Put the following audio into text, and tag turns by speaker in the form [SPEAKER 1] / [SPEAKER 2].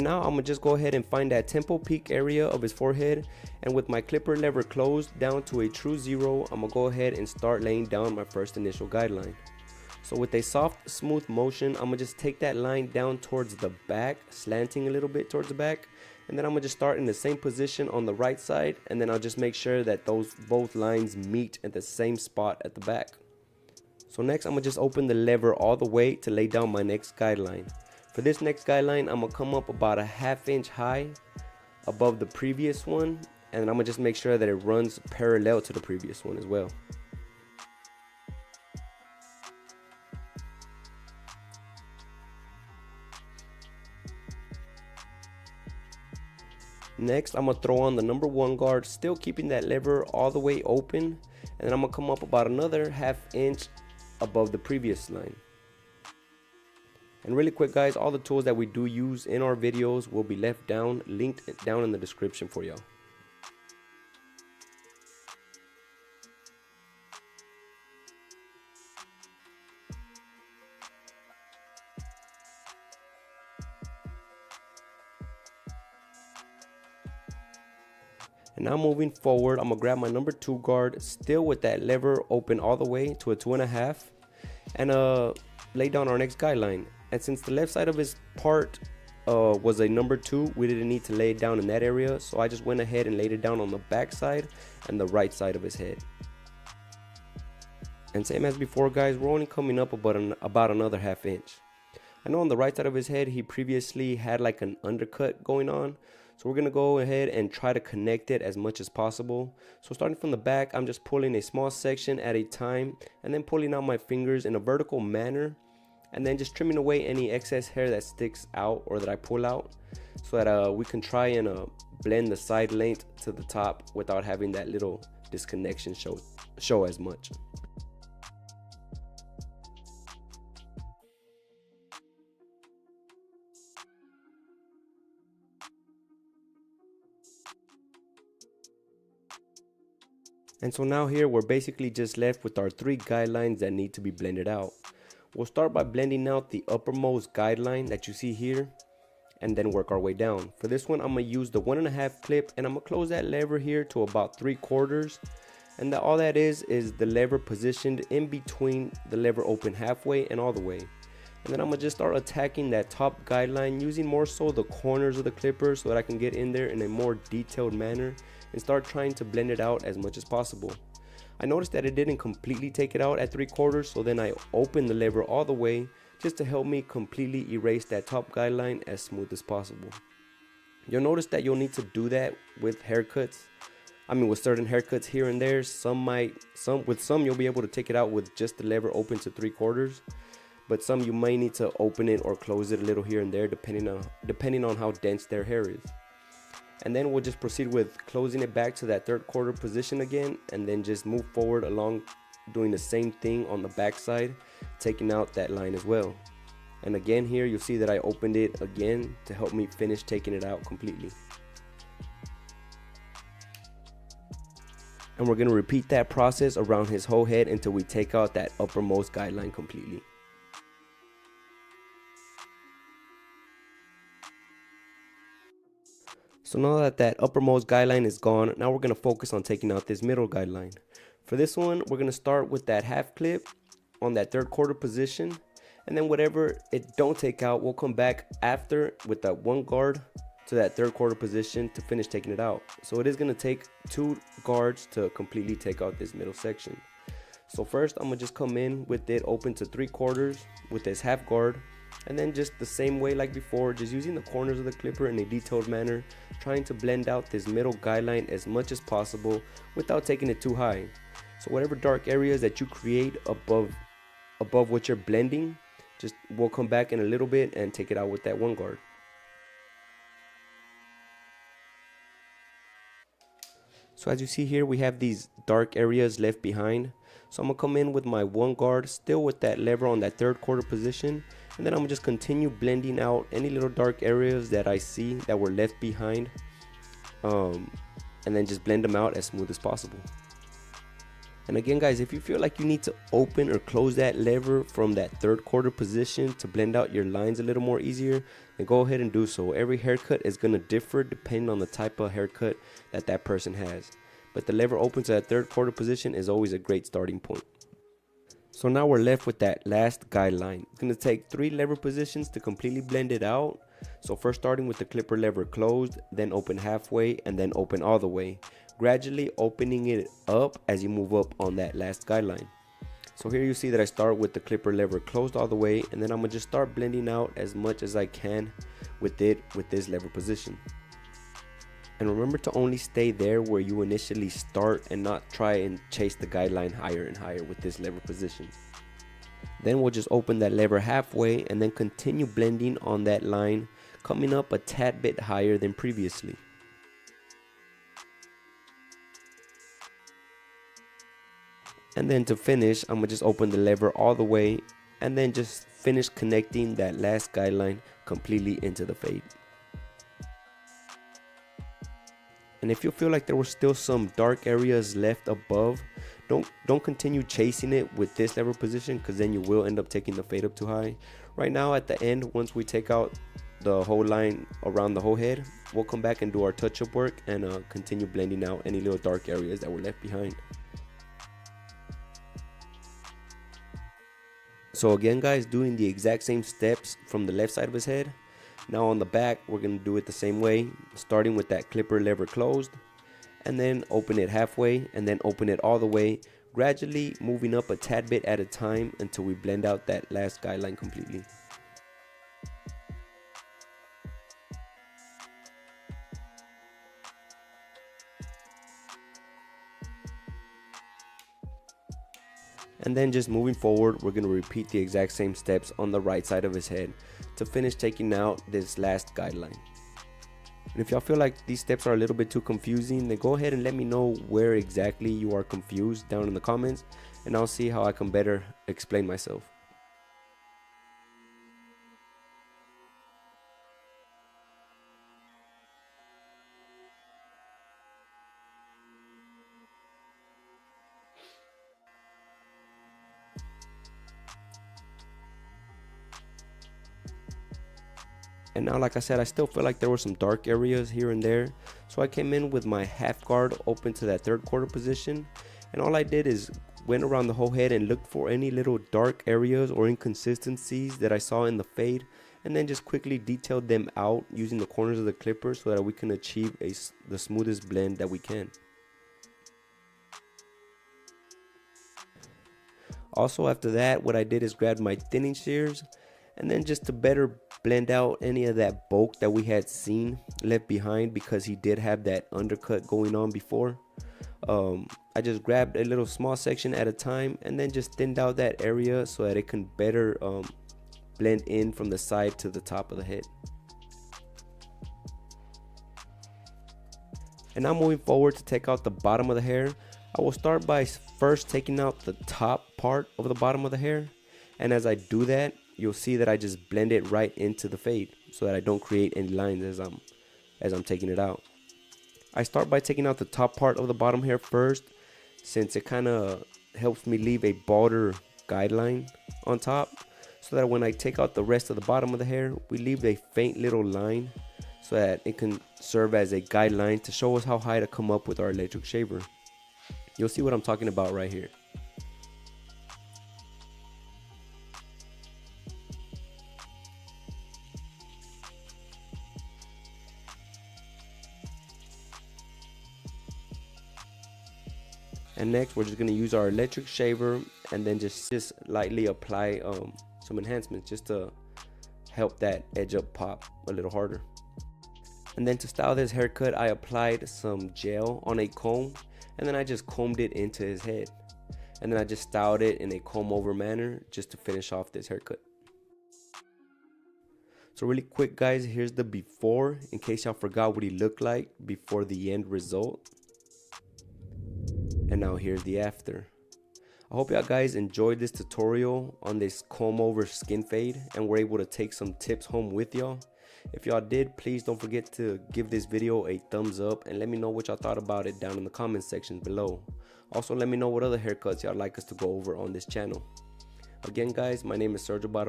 [SPEAKER 1] Now I'm gonna just go ahead and find that temple peak area of his forehead, and with my clipper lever closed down to a true 0, I'm gonna go ahead and start laying down my first initial guideline. So with a soft, smooth motion, I'm gonna just take that line down towards the back, slanting a little bit towards the back, and then I'm gonna just start in the same position on the right side, and then I'll just make sure that those both lines meet at the same spot at the back. So next I'm gonna just open the lever all the way to lay down my next guideline. For this next guideline, I'm gonna come up about a ½ inch high above the previous one, and I'm gonna just make sure that it runs parallel to the previous one as well. Next, I'm gonna throw on the number 1 guard, still keeping that lever all the way open, and then I'm gonna come up about another ½ inch above the previous line. And really quick guys, all the tools that we do use in our videos will be linked down in the description for y'all. And now moving forward, I'm gonna grab my number 2 guard, still with that lever open all the way to a 2.5, and lay down our next guideline. And since the left side of his part was a number 2, we didn't need to lay it down in that area, so I just went ahead and laid it down on the back side and the right side of his head. And same as before guys, we're only coming up about another ½ inch. I know on the right side of his head he previously had like an undercut going on, so we're gonna go ahead and try to connect it as much as possible. So starting from the back, I'm just pulling a small section at a time, and then pulling out my fingers in a vertical manner, and then just trimming away any excess hair that sticks out or that I pull out, so that we can try and blend the side length to the top without having that little disconnection show as much. And so now here we're basically just left with our 3 guidelines that need to be blended out. We'll start by blending out the uppermost guideline that you see here, and then work our way down. For this one, I'm gonna use the 1.5 clip, and I'm gonna close that lever here to about 3/4, and all that is the lever positioned in between the lever open halfway and all the way. And then I'm gonna just start attacking that top guideline, using more so the corners of the clipper so that I can get in there in a more detailed manner and start trying to blend it out as much as possible. I noticed that it didn't completely take it out at 3/4, so then I opened the lever all the way just to help me completely erase that top guideline as smooth as possible. You'll notice that you'll need to do that with haircuts. I mean, with certain haircuts here and there. With some you'll be able to take it out with just the lever open to 3/4, but some you may need to open it or close it a little here and there depending on how dense their hair is. And then we'll just proceed with closing it back to that 3/4 position again, and then just move forward along doing the same thing on the back side, taking out that line as well. And again here you'll see that I opened it again to help me finish taking it out completely. And we're going to repeat that process around his whole head until we take out that uppermost guideline completely. So now that that uppermost guideline is gone, now we're going to focus on taking out this middle guideline. For this one, we're going to start with that half clip on that 3/4 position, and then whatever it don't take out, we'll come back after with that 1 guard to that 3/4 position to finish taking it out. So it is going to take 2 guards to completely take out this middle section. So first I'm going to just come in with it open to 3/4 with this half guard, and then just the same way like before, just using the corners of the clipper in a detailed manner, trying to blend out this middle guideline as much as possible without taking it too high. So whatever dark areas that you create above what you're blending, just we'll come back in a little bit and take it out with that 1 guard. So as you see here, we have these dark areas left behind. So I'm gonna come in with my 1 guard, still with that lever on that 3/4 position, and then I'm gonna just continue blending out any little dark areas that I see that were left behind, and then just blend them out as smooth as possible. And again guys, if you feel like you need to open or close that lever from that 3rd quarter position to blend out your lines a little more easier, then go ahead and do so. Every haircut is going to differ depending on the type of haircut that person has. But the lever open to that 3rd quarter position is always a great starting point. So now we're left with that last guideline. It's going to take 3 lever positions to completely blend it out. So first starting with the clipper lever closed, then open halfway, and then open all the way, gradually opening it up as you move up on that last guideline. So here you see that I start with the clipper lever closed all the way, and then I'm going to just start blending out as much as I can with this lever position. And remember to only stay there where you initially start and not try and chase the guideline higher and higher with this lever position. Then we'll just open that lever halfway and then continue blending on that line, coming up a tad bit higher than previously. And then to finish, I'm gonna just open the lever all the way and then just finish connecting that last guideline completely into the fade. And if you feel like there were still some dark areas left above, don't continue chasing it with this lever position, because then you will end up taking the fade up too high. Right now at the end, once we take out the whole line around the whole head, we'll come back and do our touch-up work and continue blending out any little dark areas that were left behind. So again guys, doing the exact same steps from the left side of his head. Now on the back, we're going to do it the same way, starting with that clipper lever closed, and then open it halfway, and then open it all the way, gradually moving up a tad bit at a time until we blend out that last guideline completely. And then just moving forward, we're going to repeat the exact same steps on the right side of his head to finish taking out this last guideline. And if y'all feel like these steps are a little bit too confusing, then go ahead and let me know where exactly you are confused down in the comments, and I'll see how I can better explain myself. And now, like I said, I still feel like there were some dark areas here and there. So I came in with my half guard open to that 3rd quarter position. And all I did is went around the whole head and looked for any little dark areas or inconsistencies that I saw in the fade. And then just quickly detailed them out using the corners of the clipper so that we can achieve the smoothest blend that we can. Also after that, what I did is grab my thinning shears, and then just to better blend out any of that bulk that we had seen left behind, because he did have that undercut going on before, I just grabbed a little small section at a time and then just thinned out that area so that it can better blend in from the side to the top of the head. And now moving forward to take out the bottom of the hair, I will start by first taking out the top part of the bottom of the hair, and as I do that, you'll see that I just blend it right into the fade so that I don't create any lines as I'm taking it out. I start by taking out the top part of the bottom hair first, since it kind of helps me leave a bolder guideline on top, so that when I take out the rest of the bottom of the hair, we leave a faint little line so that it can serve as a guideline to show us how high to come up with our electric shaver. You'll see what I'm talking about right here. And next, we're just going to use our electric shaver and then just lightly apply some enhancements just to help that edge up pop a little harder. And then to style this haircut, I applied some gel on a comb, and then I just combed it into his head. And then I just styled it in a comb over manner just to finish off this haircut. So really quick guys, here's the before in case y'all forgot what he looked like before the end result. And now here's the after. I hope y'all guys enjoyed this tutorial on this comb over skin fade and were able to take some tips home with y'all. If y'all did, please don't forget to give this video a thumbs up and let me know what y'all thought about it down in the comment section below. Also, let me know what other haircuts y'all like us to go over on this channel. Again, guys, my name is Sergio Barber.